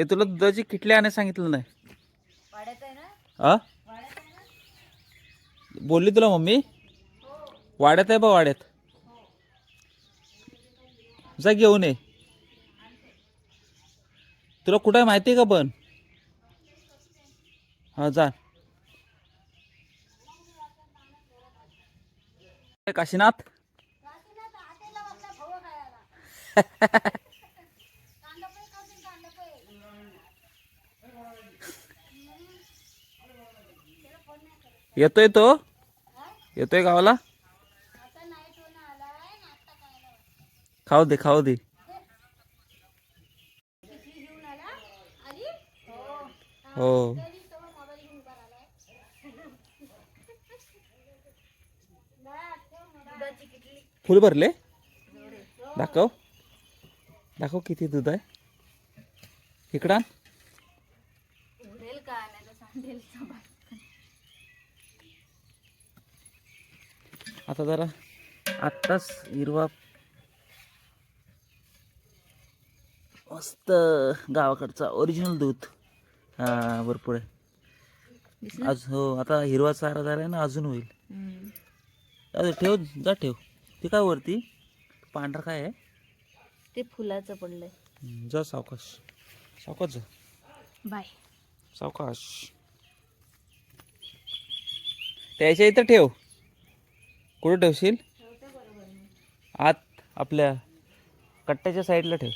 ए तुला दुधाची किटली आणायला सांगितलं नाही? वाड्यात आहे ना? आ वाड्यात आहे ना? बोलली तुला मम्मी? वाड्यात आहे बा वाड्यात. जा घेऊन ये. तुला कुठं आहे माहिती आहे का पण? हा जा. काशीनाथ येतोय तो? येतोय गावाला? खाऊ दे खाऊ दे. हो फुल भरले. दाखव दाखव किती दूध आहे. इकडं आण. आता जरा आत्ताच हिरवा मस्त गावाकडचा ओरिजिनल दूध. हा भरपूर आहे आज. हो आता हिरवा चारा झाला आहे ना, अजून होईल. अरे ठेव जा ठेव. ते काय वरती पांढरा काय आहे? ते फुलाचं पडलंय. जा सावकाश सावकाश जा. बाय. सावकाश. त्याच्या इथं ठेव. कुठं ठेवशील? आत आपल्या कट्ट्याच्या साईडला ठेव.